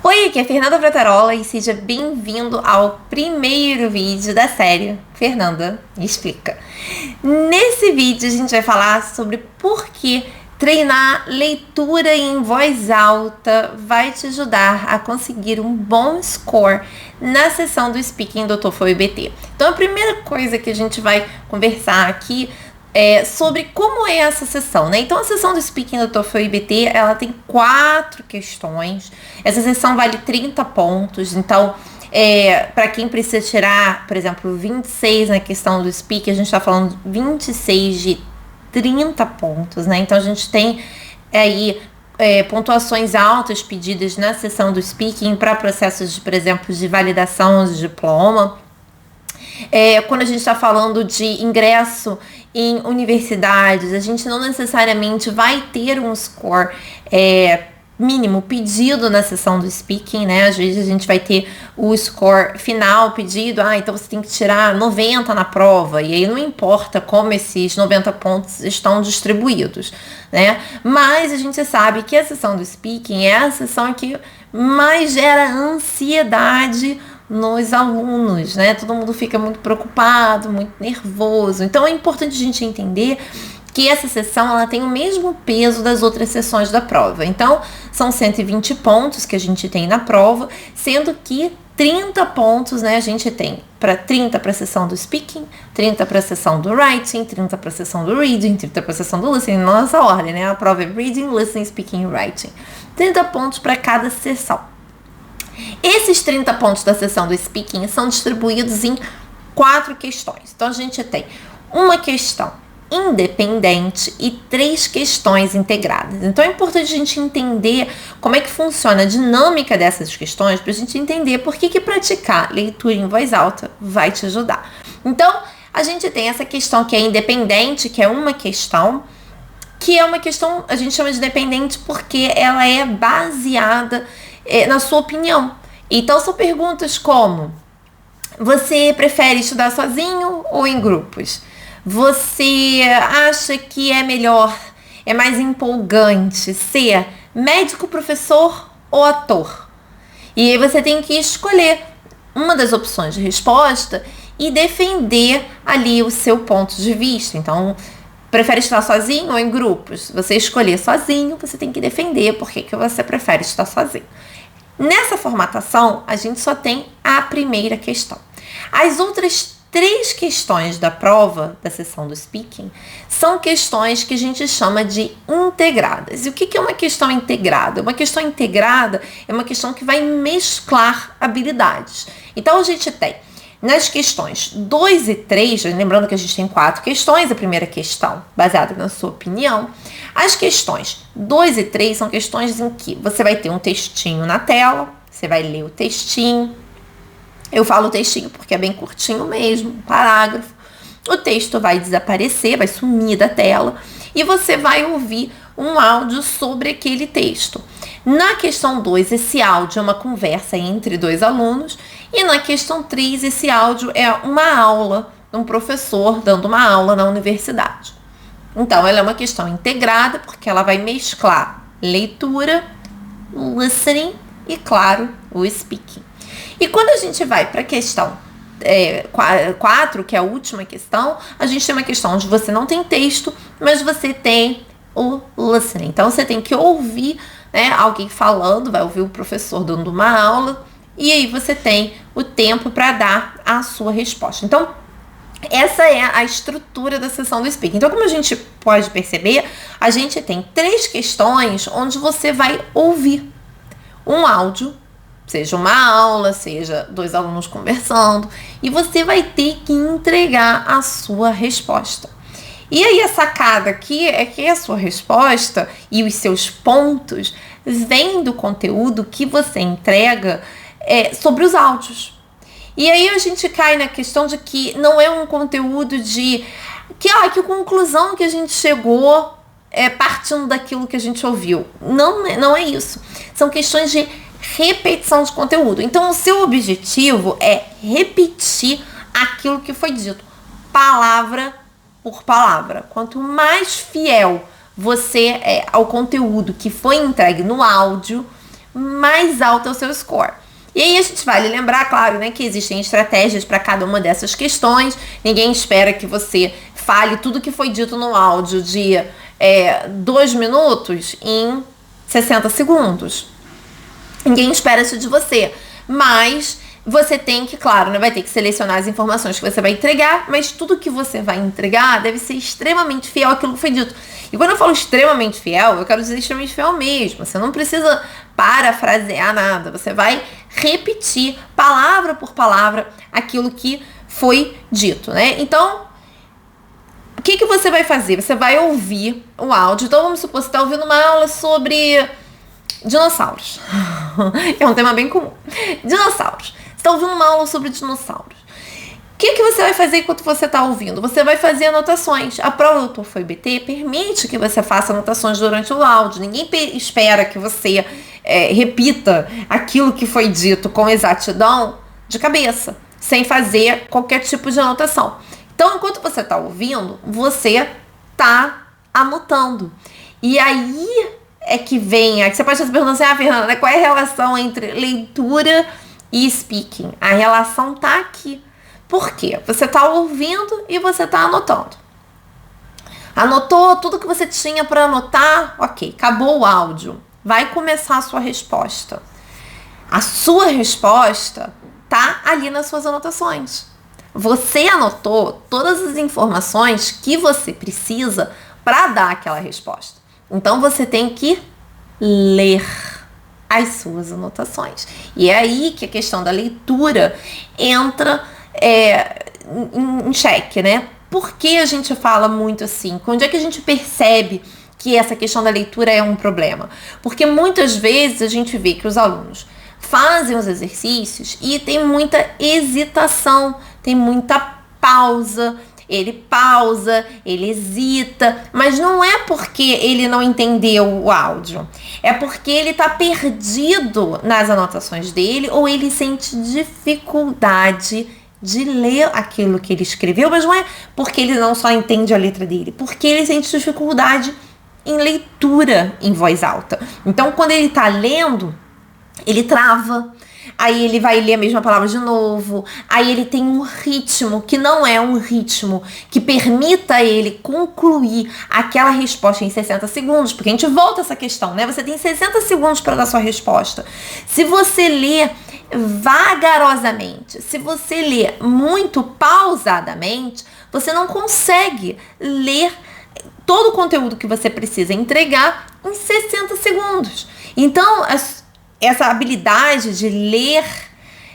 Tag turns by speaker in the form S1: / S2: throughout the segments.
S1: Oi, aqui é a Fernanda Fratarola e seja bem-vindo ao primeiro vídeo da série Fernanda Explica. Nesse vídeo a gente vai falar sobre por que treinar leitura em voz alta vai te ajudar a conseguir um bom score na sessão do Speaking do TOEFL IBT. Então a primeira coisa que a gente vai conversar aqui sobre como é essa sessão, né? Então, a sessão do Speaking do TOEFL IBT, ela tem 4 questões. Essa sessão vale 30 pontos. Então, para quem precisa tirar, por exemplo, 26 na questão do Speaking, a gente está falando 26 de 30 pontos, né? Então, a gente tem aí pontuações altas pedidas na sessão do Speaking para processos, por exemplo, de validação de diploma. Quando a gente está falando de ingresso em universidades, a gente não necessariamente vai ter um score mínimo pedido na sessão do Speaking, né? Às vezes a gente vai ter o score final pedido, então você tem que tirar 90 na prova, e aí não importa como esses 90 pontos estão distribuídos, né? Mas a gente sabe que a sessão do Speaking é a sessão que mais gera ansiedade nos alunos, né? Todo mundo fica muito preocupado, muito nervoso. Então é importante a gente entender que essa sessão ela tem o mesmo peso das outras sessões da prova. Então são 120 pontos que a gente tem na prova, sendo que 30 pontos, né, a gente tem 30 para a sessão do Speaking, 30 para a sessão do Writing, 30 para a sessão do Reading, 30 para a sessão do Listening, nossa ordem, né? A prova é Reading, Listening, Speaking e Writing. 30 pontos para cada sessão. Esses 30 pontos da sessão do Speaking são distribuídos em 4 questões. Então, a gente tem uma questão independente e 3 questões integradas. Então, é importante a gente entender como é que funciona a dinâmica dessas questões para a gente entender por que praticar leitura em voz alta vai te ajudar. Então, a gente tem essa questão que é independente, que é uma questão, que é uma questão, a gente chama de dependente porque ela é baseada na sua opinião. Então são perguntas como: você prefere estudar sozinho ou em grupos? Você acha que é melhor, é mais empolgante ser médico, professor ou ator? E aí você tem que escolher uma das opções de resposta e defender ali o seu ponto de vista. Então, prefere estudar sozinho ou em grupos? Se você escolher sozinho, você tem que defender por que você prefere estudar sozinho. Nessa formatação, a gente só tem a primeira questão. As outras 3 questões da prova, da sessão do Speaking, são questões que a gente chama de integradas. E o que é uma questão integrada? Uma questão integrada é uma questão que vai mesclar habilidades. Então, a gente tem nas questões 2 e 3, lembrando que a gente tem 4 questões, a primeira questão baseada na sua opinião. As questões 2 e 3 são questões em que você vai ter um textinho na tela, você vai ler o textinho. Eu falo textinho porque é bem curtinho mesmo, um parágrafo. O texto vai desaparecer, vai sumir da tela e você vai ouvir um áudio sobre aquele texto. Na questão 2, esse áudio é uma conversa entre 2 alunos, e na questão 3, esse áudio é uma aula de um professor dando uma aula na universidade. Então, ela é uma questão integrada porque ela vai mesclar leitura, listening e, claro, o speaking. E quando a gente vai para a questão 4, que é a última questão, a gente tem uma questão onde você não tem texto, mas você tem o listening. Então, você tem que ouvir, né, alguém falando, vai ouvir o professor dando uma aula, e aí você tem o tempo para dar a sua resposta. Então, essa é a estrutura da sessão do Speaking. Então, como a gente pode perceber, a gente tem 3 questões onde você vai ouvir um áudio, seja uma aula, seja 2 alunos conversando, e você vai ter que entregar a sua resposta. E aí a sacada aqui é que a sua resposta e os seus pontos vêm do conteúdo que você entrega sobre os áudios. E aí a gente cai na questão de que não é um conteúdo de que conclusão que a gente chegou partindo daquilo que a gente ouviu. Não é isso. São questões de repetição de conteúdo. Então, o seu objetivo é repetir aquilo que foi dito, palavra por palavra. Quanto mais fiel você é ao conteúdo que foi entregue no áudio, mais alto é o seu score. E aí a gente vale lembrar, claro, né, que existem estratégias para cada uma dessas questões. Ninguém espera que você fale tudo que foi dito no áudio de 2 minutos em 60 segundos. Ninguém espera isso de você. Mas você tem que, claro, né, vai ter que selecionar as informações que você vai entregar, mas tudo que você vai entregar deve ser extremamente fiel àquilo que foi dito. E quando eu falo extremamente fiel, eu quero dizer extremamente fiel mesmo. Você não precisa parafrasear nada. Você vai repetir, palavra por palavra, aquilo que foi dito, né? Então, o que você vai fazer? Você vai ouvir o áudio. Então, vamos supor que você está ouvindo uma aula sobre dinossauros. É um tema bem comum. Dinossauros. Você está ouvindo uma aula sobre dinossauros. O que você vai fazer enquanto você está ouvindo? Você vai fazer anotações. A prova do TOEFL IBT permite que você faça anotações durante o áudio. Ninguém espera que você repita aquilo que foi dito com exatidão de cabeça, sem fazer qualquer tipo de anotação. Então, enquanto você está ouvindo, você está anotando. E aí é que vem... Você pode estar se perguntando assim, Fernanda, né, qual é a relação entre leitura e speaking? A relação está aqui. Por quê? Você está ouvindo e você está anotando. Anotou tudo que você tinha para anotar? Ok, acabou o áudio. Vai começar a sua resposta. A sua resposta tá ali nas suas anotações. Você anotou todas as informações que você precisa para dar aquela resposta. Então você tem que ler as suas anotações. E é aí que a questão da leitura entra em xeque, né? Por que a gente fala muito assim? Onde é que a gente percebe que essa questão da leitura é um problema? Porque muitas vezes a gente vê que os alunos fazem os exercícios e tem muita hesitação, tem muita pausa. Ele pausa, ele hesita, mas não é porque ele não entendeu o áudio, é porque ele está perdido nas anotações dele ou ele sente dificuldade de ler aquilo que ele escreveu, mas não é porque ele não só entende a letra dele, porque ele sente dificuldade em leitura em voz alta. Então, quando ele está lendo, ele trava, aí ele vai ler a mesma palavra de novo, aí ele tem um ritmo que não é um ritmo que permita ele concluir aquela resposta em 60 segundos, porque a gente volta a essa questão, né? Você tem 60 segundos para dar sua resposta. Se você lê vagarosamente, se você lê muito pausadamente, você não consegue ler todo o conteúdo que você precisa entregar em 60 segundos. Então, essa habilidade de ler,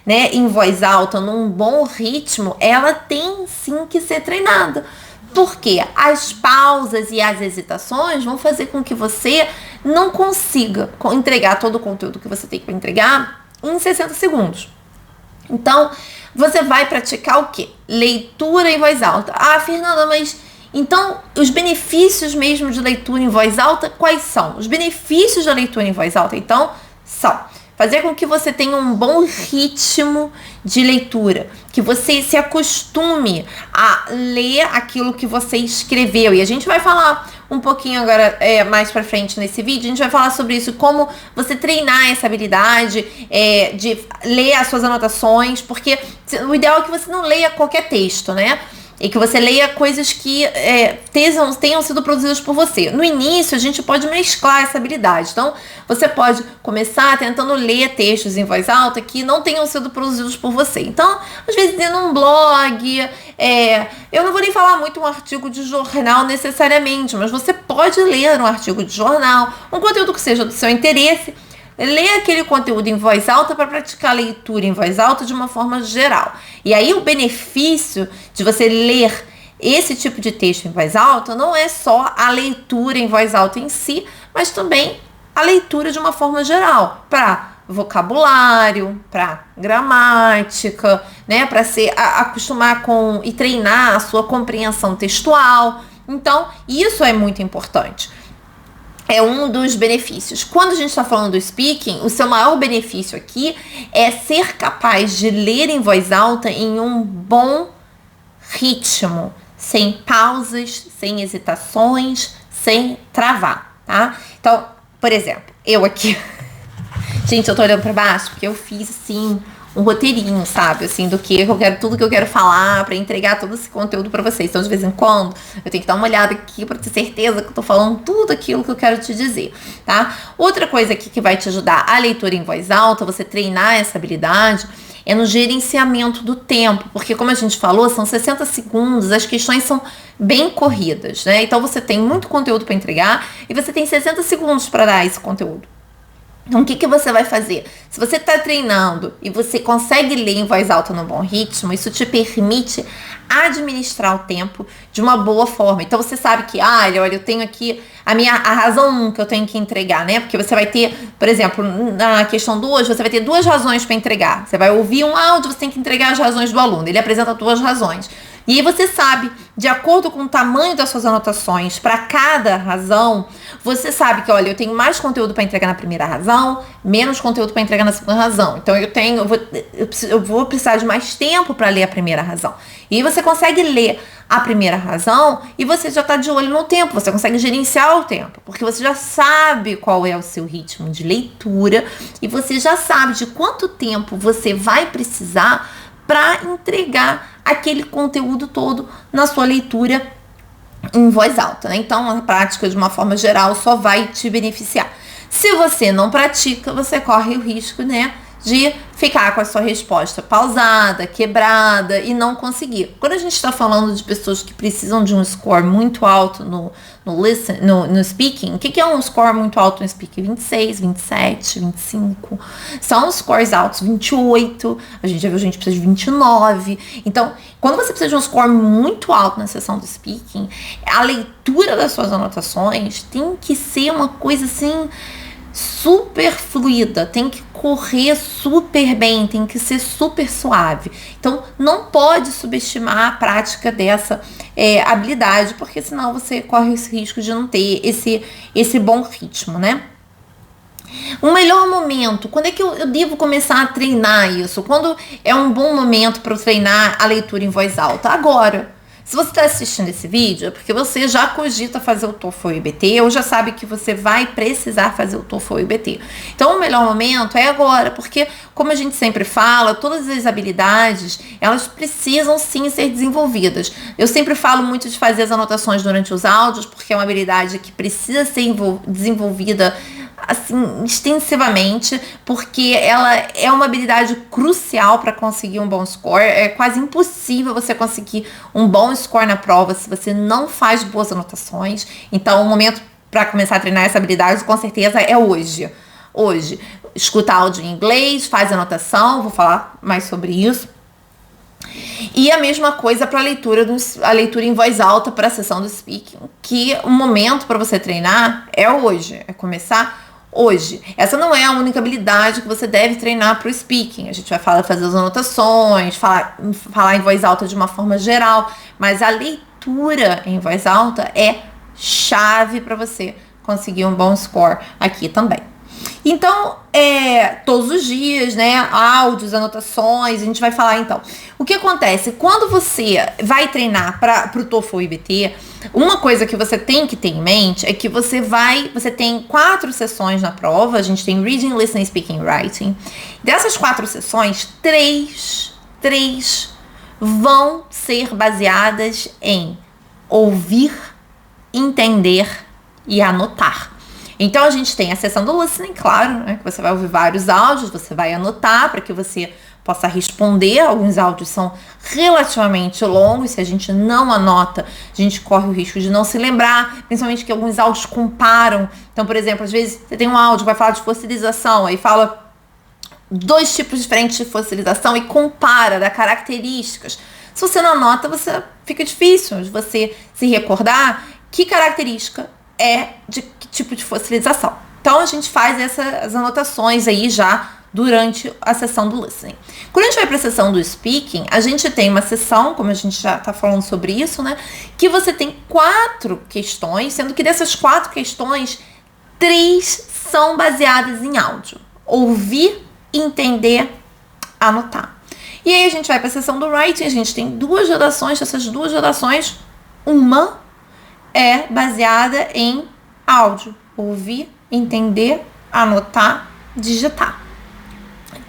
S1: né, em voz alta, num bom ritmo, ela tem sim que ser treinada. Porque as pausas e as hesitações vão fazer com que você não consiga entregar todo o conteúdo que você tem para entregar em 60 segundos. Então, você vai praticar o quê? Leitura em voz alta. Ah, Fernanda, mas então os benefícios mesmo de leitura em voz alta, quais são? Os benefícios da leitura em voz alta, então, são fazer com que você tenha um bom ritmo de leitura, que você se acostume a ler aquilo que você escreveu. E a gente vai falar um pouquinho agora, mais pra frente nesse vídeo, a gente vai falar sobre isso, como você treinar essa habilidade de ler as suas anotações, porque o ideal é que você não leia qualquer texto, né? E que você leia coisas que tenham sido produzidas por você. No início, a gente pode mesclar essa habilidade. Então, você pode começar tentando ler textos em voz alta que não tenham sido produzidos por você. Então, às vezes, dentro de um blog, eu não vou nem falar muito um artigo de jornal necessariamente, mas você pode ler um artigo de jornal, um conteúdo que seja do seu interesse. Lê aquele conteúdo em voz alta para praticar a leitura em voz alta de uma forma geral. E aí o benefício de você ler esse tipo de texto em voz alta não é só a leitura em voz alta em si, mas também a leitura de uma forma geral, para vocabulário, para gramática, né, para acostumar com e treinar a sua compreensão textual. Então, isso é muito importante. É um dos benefícios. Quando a gente está falando do speaking, o seu maior benefício aqui é ser capaz de ler em voz alta em um bom ritmo, sem pausas, sem hesitações, sem travar, tá? Então, por exemplo, eu aqui Gente, eu tô olhando pra baixo porque eu fiz, assim, um roteirinho, sabe? Assim, do que eu quero, tudo que eu quero falar pra entregar todo esse conteúdo pra vocês. Então, de vez em quando, eu tenho que dar uma olhada aqui pra ter certeza que eu tô falando tudo aquilo que eu quero te dizer, tá? Outra coisa aqui que vai te ajudar a leitura em voz alta, você treinar essa habilidade, é no gerenciamento do tempo, porque como a gente falou, são 60 segundos, as questões são bem corridas, né? Então, você tem muito conteúdo pra entregar e você tem 60 segundos pra dar esse conteúdo. Então, o que você vai fazer? Se você está treinando e você consegue ler em voz alta no bom ritmo, isso te permite administrar o tempo de uma boa forma. Então, você sabe que, olha, eu tenho aqui a razão 1 que eu tenho que entregar, né? Porque você vai ter, por exemplo, na questão 2, você vai ter 2 razões para entregar. Você vai ouvir um áudio, você tem que entregar as razões do aluno. Ele apresenta 2 razões. E aí você sabe, de acordo com o tamanho das suas anotações, para cada razão, você sabe que, olha, eu tenho mais conteúdo para entregar na primeira razão, menos conteúdo para entregar na segunda razão. Então eu vou precisar de mais tempo para ler a primeira razão. E aí você consegue ler a primeira razão e você já está de olho no tempo, você consegue gerenciar o tempo, porque você já sabe qual é o seu ritmo de leitura e você já sabe de quanto tempo você vai precisar para entregar aquele conteúdo todo na sua leitura em voz alta, né? Então, a prática, de uma forma geral, só vai te beneficiar. Se você não pratica, você corre o risco, né, de ficar com a sua resposta pausada, quebrada e não conseguir. Quando a gente está falando de pessoas que precisam de um score muito alto no speaking, o que é um score muito alto no speaking? 26, 27, 25. São scores altos, 28. A gente já viu gente que precisa de 29. Então, quando você precisa de um score muito alto na sessão do speaking, a leitura das suas anotações tem que ser uma coisa assim super fluida, tem que correr super bem, tem que ser super suave. Então, não pode subestimar a prática dessa habilidade, porque senão você corre esse risco de não ter esse bom ritmo, né? O melhor momento, quando é que eu devo começar a treinar isso? Quando é um bom momento para eu treinar a leitura em voz alta? Agora. Se você está assistindo esse vídeo, é porque você já cogita fazer o TOEFL ou IBT, ou já sabe que você vai precisar fazer o TOEFL ou IBT. Então, o melhor momento é agora, porque, como a gente sempre fala, todas as habilidades, elas precisam sim ser desenvolvidas. Eu sempre falo muito de fazer as anotações durante os áudios, porque é uma habilidade que precisa ser desenvolvida assim, extensivamente, porque ela é uma habilidade crucial para conseguir um bom score. É quase impossível você conseguir um bom score na prova se você não faz boas anotações. Então, o momento para começar a treinar essa habilidade, com certeza, é hoje. Hoje, escuta áudio em inglês, faz anotação, vou falar mais sobre isso. E a mesma coisa para a leitura em voz alta para a sessão do speaking, que o momento para você treinar é hoje, é começar hoje. Essa não é a única habilidade que você deve treinar para o speaking. A gente vai fazer as anotações, falar em voz alta de uma forma geral, mas a leitura em voz alta é chave para você conseguir um bom score aqui também. Então, todos os dias, né, áudios, anotações, a gente vai falar então. O que acontece? Quando você vai treinar para o TOEFL ou IBT, uma coisa que você tem que ter em mente é que você tem 4 sessões na prova, a gente tem Reading, Listening, Speaking, Writing. Dessas 4 sessões, 3 vão ser baseadas em ouvir, entender e anotar. Então, a gente tem a sessão do listening, claro, né, que você vai ouvir vários áudios, você vai anotar para que você possa responder. Alguns áudios são relativamente longos, se a gente não anota, a gente corre o risco de não se lembrar, principalmente que alguns áudios comparam. Então, por exemplo, às vezes você tem um áudio que vai falar de fossilização, aí fala 2 tipos diferentes de fossilização e compara, dá características. Se você não anota, fica difícil de você se recordar que característica é de que tipo de fossilização. Então, a gente faz essas anotações aí já durante a sessão do listening. Quando a gente vai para a sessão do speaking, a gente tem uma sessão, como a gente já está falando sobre isso, né? Que você tem 4 questões, sendo que dessas 4 questões, 3 são baseadas em áudio. Ouvir, entender, anotar. E aí a gente vai para a sessão do writing, a gente tem 2 redações, dessas 2 redações, uma é baseada em áudio. Ouvir, entender, anotar, digitar.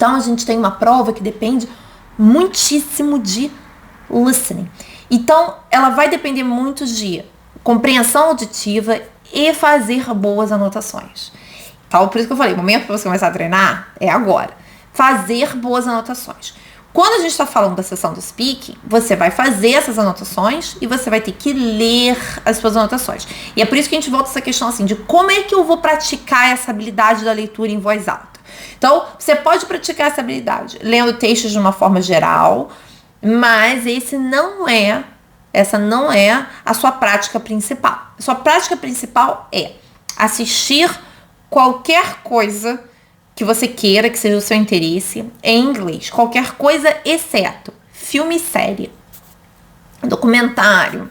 S1: Então, a gente tem uma prova que depende muitíssimo de listening. Então, ela vai depender muito de compreensão auditiva e fazer boas anotações. Então, por isso que eu falei, o momento para você começar a treinar é agora. Fazer boas anotações. Quando a gente está falando da sessão do speaking, você vai fazer essas anotações e você vai ter que ler as suas anotações. E é por isso que a gente volta a essa questão assim, de como é que eu vou praticar essa habilidade da leitura em voz alta. Então, você pode praticar essa habilidade lendo textos de uma forma geral, mas essa não é a sua prática principal. A sua prática principal é assistir qualquer coisa que você queira, que seja do seu interesse, em inglês. Qualquer coisa exceto filme e série, documentário,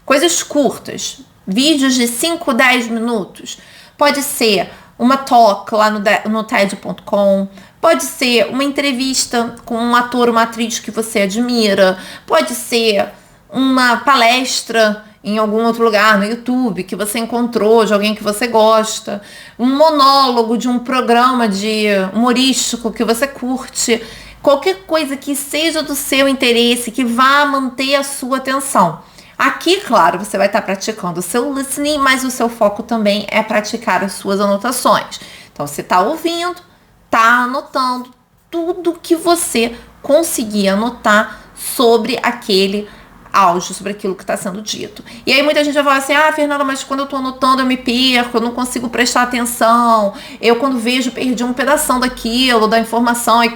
S1: coisas curtas, vídeos de 5, 10 minutos. Pode ser uma talk lá no TED.com, pode ser uma entrevista com um ator, uma atriz que você admira, pode ser uma palestra em algum outro lugar no YouTube que você encontrou de alguém que você gosta, um monólogo de um programa de humorístico que você curte, qualquer coisa que seja do seu interesse, que vá manter a sua atenção. Aqui, claro, você vai estar praticando o seu listening, mas o seu foco também é praticar as suas anotações. Então, você está ouvindo, está anotando tudo que você conseguir anotar sobre aquele áudio, sobre aquilo que está sendo dito. E aí muita gente vai falar assim, Fernanda, mas quando eu estou anotando eu me perco, eu não consigo prestar atenção, eu quando vejo perdi um pedação daquilo, da informação, e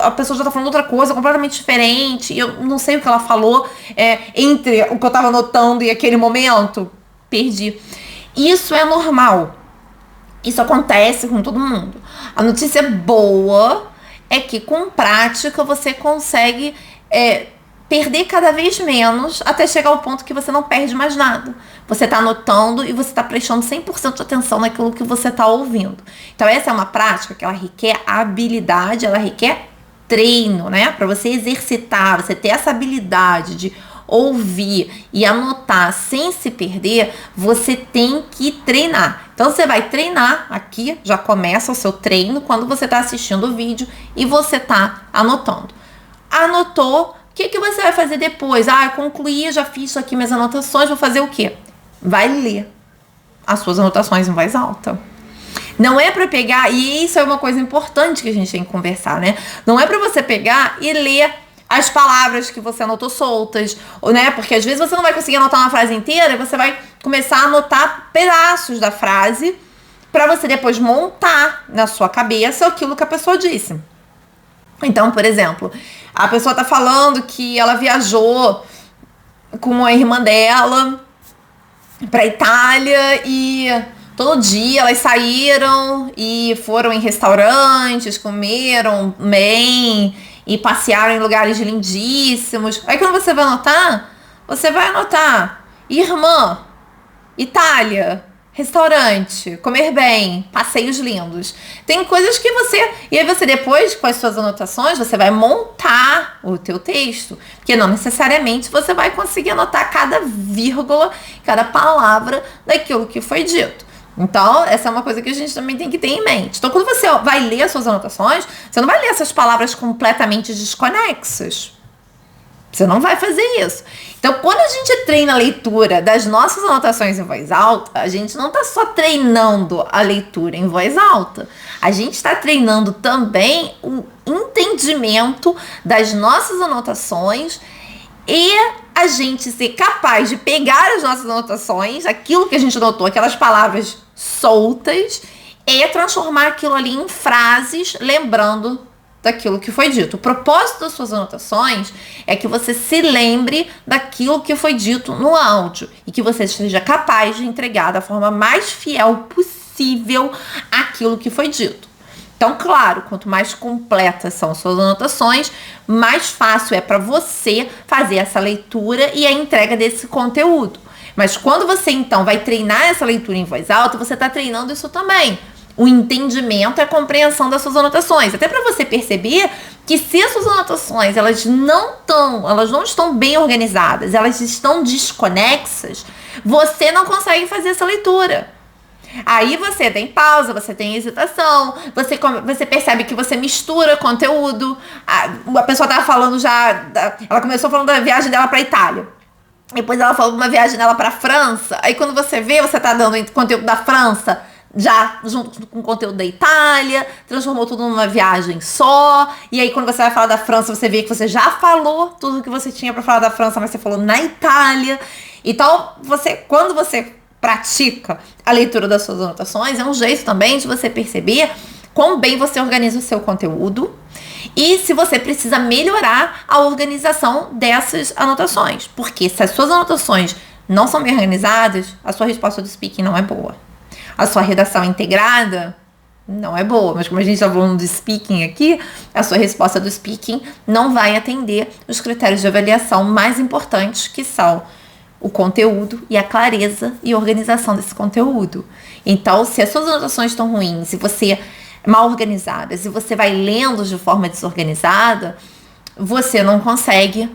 S1: a pessoa já está falando outra coisa completamente diferente, e eu não sei o que ela falou entre o que eu estava anotando e aquele momento, perdi. Isso é normal. Isso acontece com todo mundo. A notícia boa é que com prática você consegue perder cada vez menos até chegar ao ponto que você não perde mais nada. Você está anotando e você está prestando 100% de atenção naquilo que você está ouvindo. Então essa é uma prática que ela requer habilidade, ela requer treino, né? Para você exercitar, você ter essa habilidade de ouvir e anotar sem se perder, você tem que treinar. Então você vai treinar, aqui já começa o seu treino quando você está assistindo o vídeo e você está anotando. Anotou, o que você vai fazer depois? Eu concluí, já fiz isso aqui, minhas anotações, vou fazer o quê? Vai ler as suas anotações em voz alta. Não é para pegar, e isso é uma coisa importante que a gente tem que conversar, né? Não é para você pegar e ler as palavras que você anotou soltas, né? Porque às vezes você não vai conseguir anotar uma frase inteira, e você vai começar a anotar pedaços da frase para você depois montar na sua cabeça aquilo que a pessoa disse. Então, por exemplo, a pessoa tá falando que ela viajou com a irmã dela pra Itália e todo dia elas saíram e foram em restaurantes, comeram bem e passearam em lugares lindíssimos. Aí quando você vai anotar irmã, Itália, restaurante, comer bem, passeios lindos. Tem coisas que você... E aí você depois, com as suas anotações, você vai montar o teu texto. Porque não necessariamente você vai conseguir anotar cada vírgula, cada palavra daquilo que foi dito. Então, essa é uma coisa que a gente também tem que ter em mente. Então, quando você vai ler as suas anotações, você não vai ler essas palavras completamente desconexas. Você não vai fazer isso. Então, quando a gente treina a leitura das nossas anotações em voz alta, a gente não está só treinando a leitura em voz alta. A gente está treinando também o entendimento das nossas anotações e a gente ser capaz de pegar as nossas anotações, aquilo que a gente anotou, aquelas palavras soltas, e transformar aquilo ali em frases, lembrando daquilo que foi dito. O propósito das suas anotações é que você se lembre daquilo que foi dito no áudio e que você seja capaz de entregar da forma mais fiel possível aquilo que foi dito. Então, claro, quanto mais completas são as suas anotações, mais fácil é para você fazer essa leitura e a entrega desse conteúdo. Mas quando você, então, vai treinar essa leitura em voz alta, você está treinando isso também. O entendimento e a compreensão das suas anotações. Até para você perceber que se as suas anotações elas não estão bem organizadas, elas estão desconexas, você não consegue fazer essa leitura. Aí você tem pausa, você tem hesitação, você percebe que você mistura conteúdo. A pessoa tava falando ela começou falando da viagem dela pra Itália. Depois ela falou de uma viagem dela pra França. Aí quando você vê, você tá dando conteúdo da França já junto com o conteúdo da Itália, transformou tudo numa viagem só. E aí quando você vai falar da França, você vê que você já falou tudo que você tinha pra falar da França, mas você falou na Itália. Então, quando você pratica a leitura das suas anotações, é um jeito também de você perceber quão bem você organiza o seu conteúdo e se você precisa melhorar a organização dessas anotações. Porque se as suas anotações não são bem organizadas, a sua resposta do speaking não é boa. A sua redação integrada não é boa. Mas como a gente está falando do speaking aqui, a sua resposta do speaking não vai atender os critérios de avaliação mais importantes, que são o conteúdo e a clareza e organização desse conteúdo. Então, se as suas anotações estão ruins, se você é mal organizada, se você vai lendo de forma desorganizada, você não consegue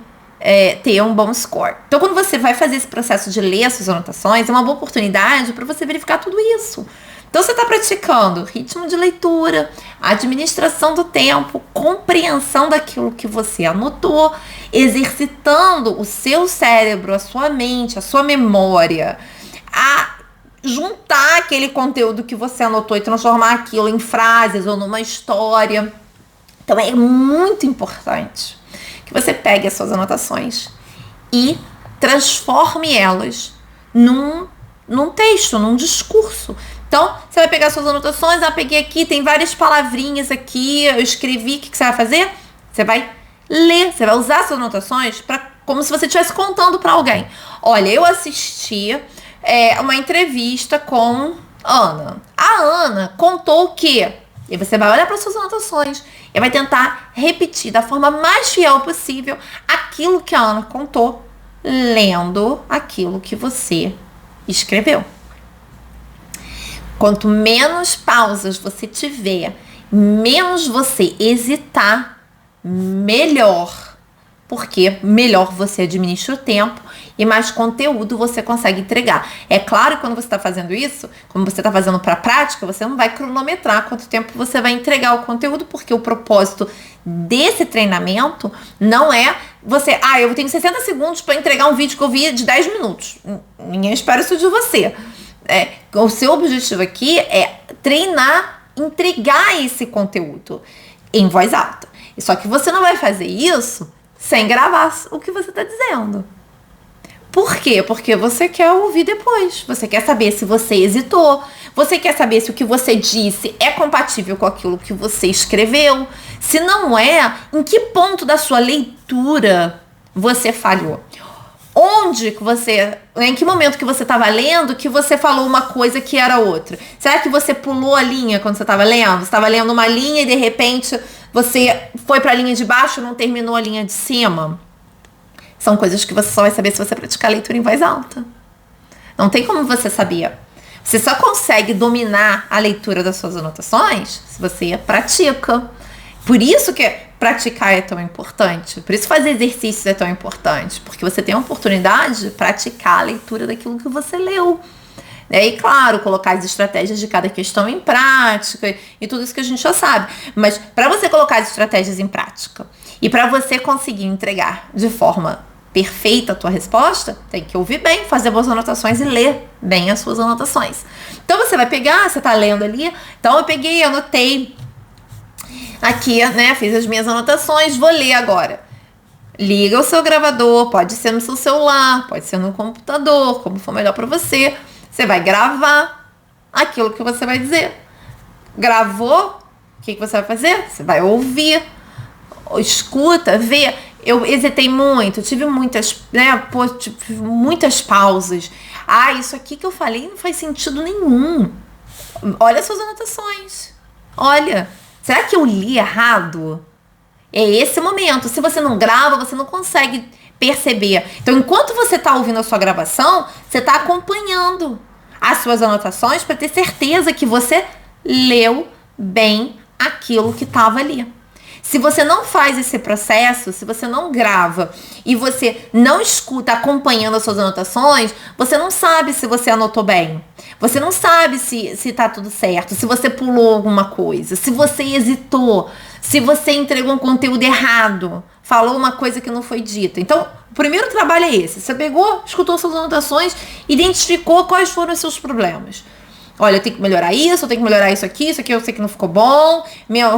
S1: ter um bom score. Então, quando você vai fazer esse processo de ler as suas anotações, é uma boa oportunidade para você verificar tudo isso. Então, você está praticando ritmo de leitura, administração do tempo, compreensão daquilo que você anotou, exercitando o seu cérebro, a sua mente, a sua memória, a juntar aquele conteúdo que você anotou e transformar aquilo em frases ou numa história. Então, é muito importante que você pegue as suas anotações e transforme elas num texto, num discurso. Então, você vai pegar suas anotações, peguei aqui, tem várias palavrinhas aqui, eu escrevi, o que você vai fazer? Você vai ler, você vai usar suas anotações como se você estivesse contando para alguém. Olha, eu assisti uma entrevista com Ana. A Ana contou o quê? E você vai olhar para suas anotações e vai tentar repetir da forma mais fiel possível aquilo que a Ana contou, lendo aquilo que você escreveu. Quanto menos pausas você tiver, menos você hesitar, melhor. Porque melhor você administra o tempo e mais conteúdo você consegue entregar. É claro que quando você está fazendo isso, como você está fazendo para a prática, você não vai cronometrar quanto tempo você vai entregar o conteúdo, porque o propósito desse treinamento não é você... eu tenho 60 segundos para entregar um vídeo que eu vi de 10 minutos. Ninguém espera isso de você. O seu objetivo aqui é treinar, entregar esse conteúdo em voz alta. Só que você não vai fazer isso sem gravar o que você está dizendo. Por quê? Porque você quer ouvir depois. Você quer saber se você hesitou. Você quer saber se o que você disse é compatível com aquilo que você escreveu. Se não é, em que ponto da sua leitura você falhou? Em que momento que você estava lendo que você falou uma coisa que era outra? Será que você pulou a linha quando você estava lendo? Você estava lendo uma linha e de repente você foi para a linha de baixo e não terminou a linha de cima? São coisas que você só vai saber se você praticar a leitura em voz alta. Não tem como você saber. Você só consegue dominar a leitura das suas anotações se você pratica. Por isso que praticar é tão importante. Por isso fazer exercícios é tão importante. Porque você tem a oportunidade de praticar a leitura daquilo que você leu. E claro, colocar as estratégias de cada questão em prática e tudo isso que a gente já sabe. Mas para você colocar as estratégias em prática e para você conseguir entregar de forma perfeita a tua resposta, tem que ouvir bem, fazer boas anotações e ler bem as suas anotações. Então você vai pegar, você tá lendo ali, então eu peguei, anotei aqui, fiz as minhas anotações, vou ler agora. Liga o seu gravador, pode ser no seu celular, pode ser no computador, como for melhor para você. Você vai gravar aquilo que você vai dizer. Gravou, o que você vai fazer? Você vai ouvir, escuta, vê. Eu hesitei muito, tive muitas, muitas pausas. Isso aqui que eu falei não faz sentido nenhum. Olha as suas anotações. Olha, será que eu li errado? É esse momento. Se você não grava, você não consegue perceber. Então, enquanto você está ouvindo a sua gravação, você está acompanhando as suas anotações para ter certeza que você leu bem aquilo que estava ali. Se você não faz esse processo, se você não grava e você não escuta acompanhando as suas anotações, você não sabe se você anotou bem. Você não sabe se tá tudo certo, se você pulou alguma coisa, se você hesitou, se você entregou um conteúdo errado, falou uma coisa que não foi dita. Então, o primeiro trabalho é esse. Você pegou, escutou suas anotações, identificou quais foram os seus problemas. Olha, eu tenho que melhorar isso, eu tenho que melhorar isso aqui eu sei que não ficou bom, minha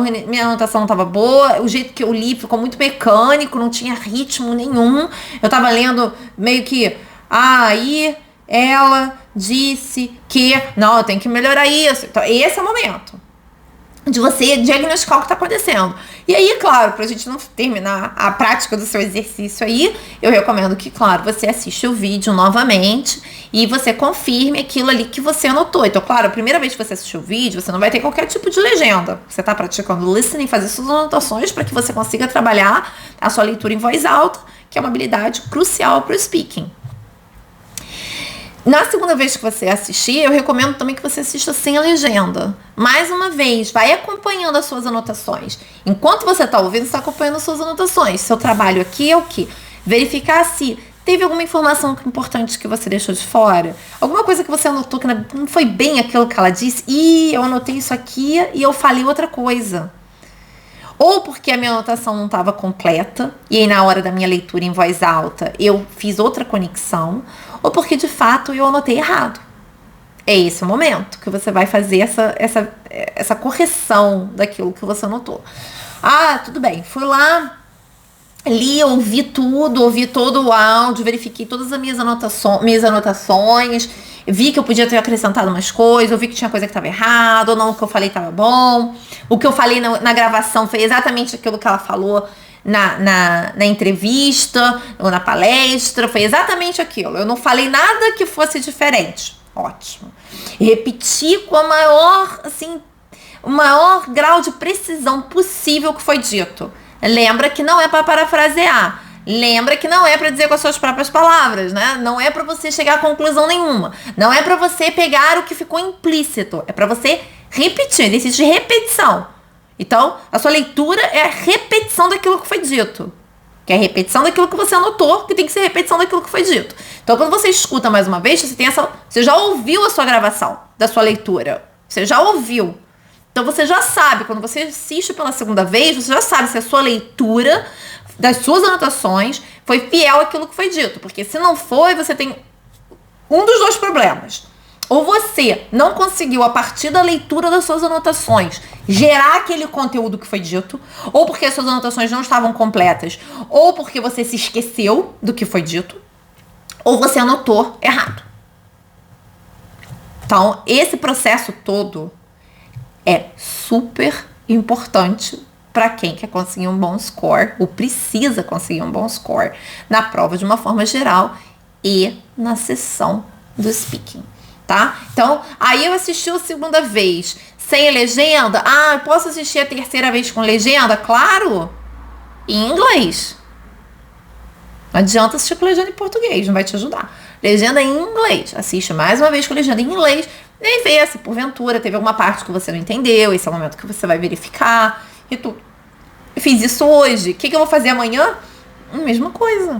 S1: anotação não estava boa, o jeito que eu li ficou muito mecânico, não tinha ritmo nenhum. Eu estava lendo meio que, aí ela disse que, não, eu tenho que melhorar isso. Então, esse é o momento de você diagnosticar o que está acontecendo. E aí, claro, pra gente não terminar a prática do seu exercício aí, eu recomendo que, claro, você assista o vídeo novamente e você confirme aquilo ali que você anotou. Então, claro, a primeira vez que você assistir o vídeo, você não vai ter qualquer tipo de legenda. Você está praticando listening, fazer suas anotações para que você consiga trabalhar a sua leitura em voz alta, que é uma habilidade crucial para o speaking. Na segunda vez que você assistir, eu recomendo também que você assista sem a legenda. Mais uma vez, vai acompanhando as suas anotações. Enquanto você está ouvindo, você está acompanhando as suas anotações. Seu trabalho aqui é o quê? Verificar se teve alguma informação importante que você deixou de fora. Alguma coisa que você anotou que não foi bem aquilo que ela disse. Eu anotei isso aqui e eu falei outra coisa. Ou porque a minha anotação não estava completa, e aí na hora da minha leitura em voz alta eu fiz outra conexão, ou porque de fato eu anotei errado. É esse o momento que você vai fazer essa correção daquilo que você anotou. Tudo bem, fui lá, li, ouvi tudo, ouvi todo o áudio, verifiquei todas as minhas anotações, vi que eu podia ter acrescentado umas coisas, eu vi que tinha coisa que estava errada, ou não, o que eu falei estava bom, o que eu falei na gravação foi exatamente aquilo que ela falou na entrevista, ou na palestra, foi exatamente aquilo, eu não falei nada que fosse diferente. Ótimo. Repeti com o maior grau de precisão possível que foi dito. Lembra que não é para parafrasear. Lembra que não é para dizer com as suas próprias palavras, né? Não é para você chegar a conclusão nenhuma. Não é para você pegar o que ficou implícito. É para você repetir, exercício de repetição. Então, a sua leitura é a repetição daquilo que foi dito. Que é a repetição daquilo que você anotou, que tem que ser repetição daquilo que foi dito. Então, quando você escuta mais uma vez, você já ouviu a sua gravação da sua leitura. Você já ouviu. Então, você já sabe, quando você assiste pela segunda vez, você já sabe se a sua leitura das suas anotações foi fiel àquilo que foi dito. Porque se não foi, você tem um dos dois problemas. Ou você não conseguiu, a partir da leitura das suas anotações, gerar aquele conteúdo que foi dito, ou porque as suas anotações não estavam completas, ou porque você se esqueceu do que foi dito, ou você anotou errado. Então, esse processo todo é super importante para quem quer conseguir um bom score, ou precisa conseguir um bom score, na prova de uma forma geral e na sessão do speaking. Tá? Então, aí eu assisti a segunda vez sem legenda. Eu posso assistir a terceira vez com legenda? Claro! Em inglês. Não adianta assistir com legenda em português, não vai te ajudar. Legenda em inglês. Assiste mais uma vez com legenda em inglês. E aí vê se porventura teve alguma parte que você não entendeu. Esse é o momento que você vai verificar. E tudo. Eu fiz isso hoje. O que eu vou fazer amanhã? Mesma coisa.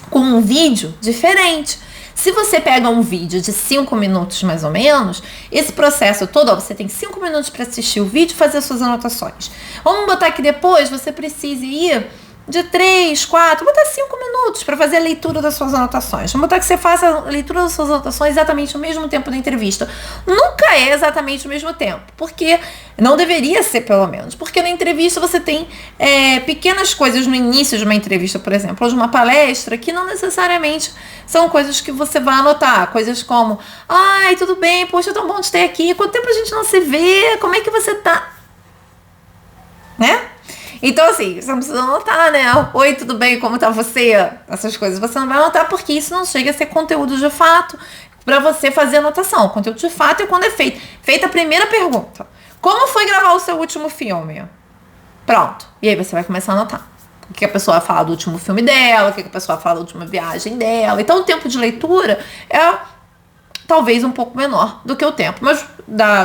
S1: Com um vídeo diferente. Se você pega um vídeo de 5 minutos mais ou menos, esse processo todo, você tem 5 minutos para assistir o vídeo e fazer as suas anotações. Vamos botar que depois você precise ir de 3, 4, botar 5 minutos para fazer a leitura das suas anotações. Vamos botar que você faça a leitura das suas anotações exatamente no mesmo tempo da entrevista. Nunca é exatamente o mesmo tempo, porque não deveria ser, pelo menos, porque na entrevista você tem pequenas coisas no início de uma entrevista, por exemplo, ou de uma palestra, que não necessariamente são coisas que você vai anotar, coisas como, tudo bem, poxa, é tão bom te ter aqui, quanto tempo a gente não se vê, como é que você tá? Né? Então, assim, você não precisa anotar, né? Oi, tudo bem? Como tá você? Essas coisas você não vai anotar, porque isso não chega a ser conteúdo de fato para você fazer anotação. O conteúdo de fato é quando é feita a primeira pergunta. Como foi gravar o seu último filme? Pronto. E aí você vai começar a anotar. O que a pessoa vai falar do último filme dela, o que a pessoa vai falar da última viagem dela. Então, o tempo de leitura talvez um pouco menor do que o tempo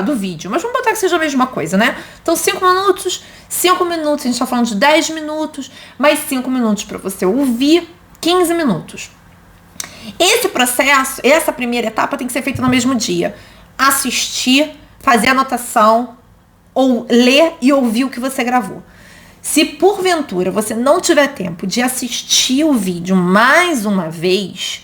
S1: do vídeo. Mas vamos botar que seja a mesma coisa, né? Então 5 minutos, a gente tá falando de 10 minutos, mais 5 minutos para você ouvir, 15 minutos. Esse processo, essa primeira etapa tem que ser feita no mesmo dia. Assistir, fazer anotação, ou ler e ouvir o que você gravou. Se porventura você não tiver tempo de assistir o vídeo mais uma vez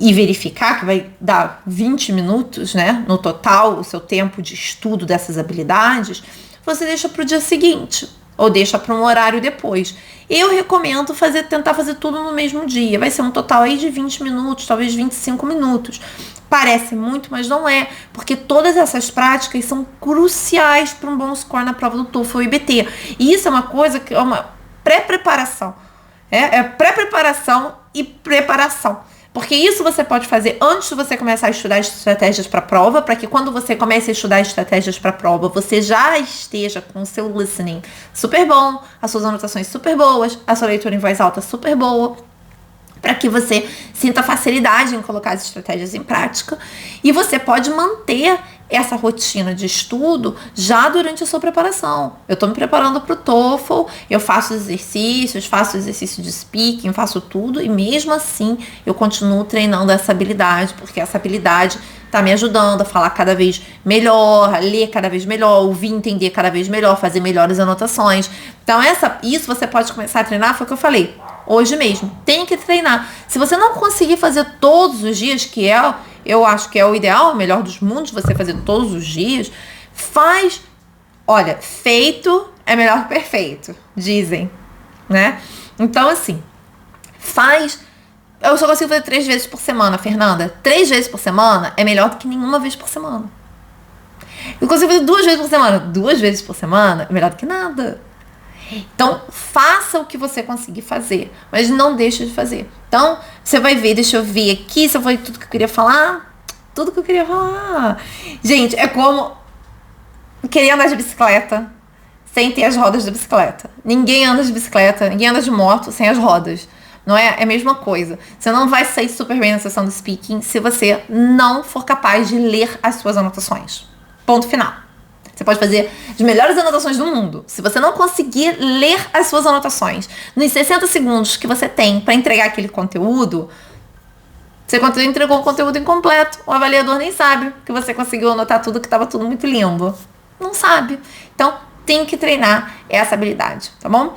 S1: e verificar que vai dar 20 minutos, né, no total, o seu tempo de estudo dessas habilidades, você deixa para o dia seguinte ou deixa para um horário depois. Eu recomendo tentar fazer tudo no mesmo dia. Vai ser um total aí de 20 minutos, talvez 25 minutos. Parece muito, mas não é, porque todas essas práticas são cruciais para um bom score na prova do TOEFL ou IBT. E isso é uma coisa que é uma pré-preparação. É pré-preparação e preparação. Porque isso você pode fazer antes de você começar a estudar estratégias para a prova, para que quando você comece a estudar estratégias para a prova, você já esteja com o seu listening super bom, as suas anotações super boas, a sua leitura em voz alta super boa, para que você sinta facilidade em colocar as estratégias em prática. E você pode manter essa rotina de estudo já durante a sua preparação. Eu estou me preparando para o TOEFL, eu faço exercício de speaking, faço tudo, e mesmo assim eu continuo treinando essa habilidade, porque essa habilidade está me ajudando a falar cada vez melhor, a ler cada vez melhor, ouvir, entender cada vez melhor, fazer melhores anotações. Então isso você pode começar a treinar, foi o que eu falei, hoje mesmo. Tem que treinar. Se você não conseguir fazer todos os dias, eu acho que é o ideal, o melhor dos mundos, você fazer todos os dias, faz. Olha, feito é melhor que perfeito, dizem, né? Então, assim, faz. Eu só consigo fazer 3 vezes por semana, Fernanda. 3 vezes por semana é melhor do que nenhuma vez por semana. Eu consigo fazer 2 vezes por semana. 2 vezes por semana é melhor do que nada. Então, faça o que você conseguir fazer, mas não deixe de fazer. Então, você vai ver, deixa eu ver aqui se eu falei tudo que eu queria falar. Tudo que eu queria falar. Gente, é como querer andar de bicicleta sem ter as rodas da bicicleta. Ninguém anda de bicicleta, ninguém anda de moto sem as rodas. Não é? É a mesma coisa. Você não vai sair super bem na sessão do speaking se você não for capaz de ler as suas anotações. Ponto final. Você pode fazer as melhores anotações do mundo. Se você não conseguir ler as suas anotações nos 60 segundos que você tem para entregar aquele conteúdo, você entregou um conteúdo incompleto. O avaliador nem sabe que você conseguiu anotar tudo, que estava tudo muito lindo. Não sabe. Então, tem que treinar essa habilidade, tá bom?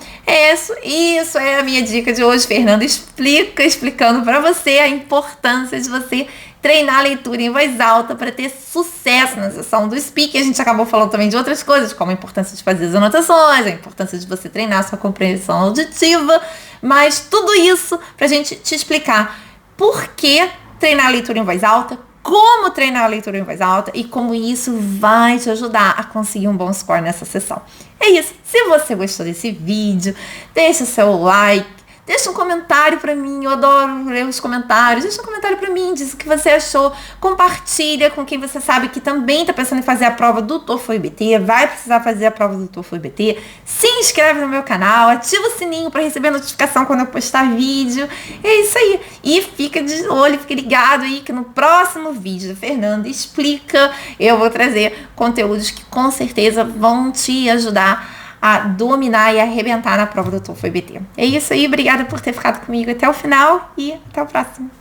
S1: Isso é a minha dica de hoje. Fernanda explicando para você a importância de você treinar a leitura em voz alta para ter sucesso na sessão do speaking. A gente acabou falando também de outras coisas, como a importância de fazer as anotações, a importância de você treinar a sua compreensão auditiva, mas tudo isso pra gente te explicar por que treinar a leitura em voz alta, como treinar a leitura em voz alta e como isso vai te ajudar a conseguir um bom score nessa sessão. É isso. Se você gostou desse vídeo, deixa o seu like, deixa um comentário pra mim, eu adoro ler os comentários. Deixa um comentário pra mim, diz o que você achou. Compartilha com quem você sabe que também tá pensando em fazer a prova do TOEFL IBT, vai precisar fazer a prova do TOEFL IBT. Se inscreve no meu canal, ativa o sininho pra receber notificação quando eu postar vídeo. É isso aí. E fica de olho, fica ligado aí que no próximo vídeo da Fernanda Explica, eu vou trazer conteúdos que com certeza vão te ajudar a dominar e arrebentar na prova do TOEFL IBT. É isso aí, obrigada por ter ficado comigo até o final e até o próximo.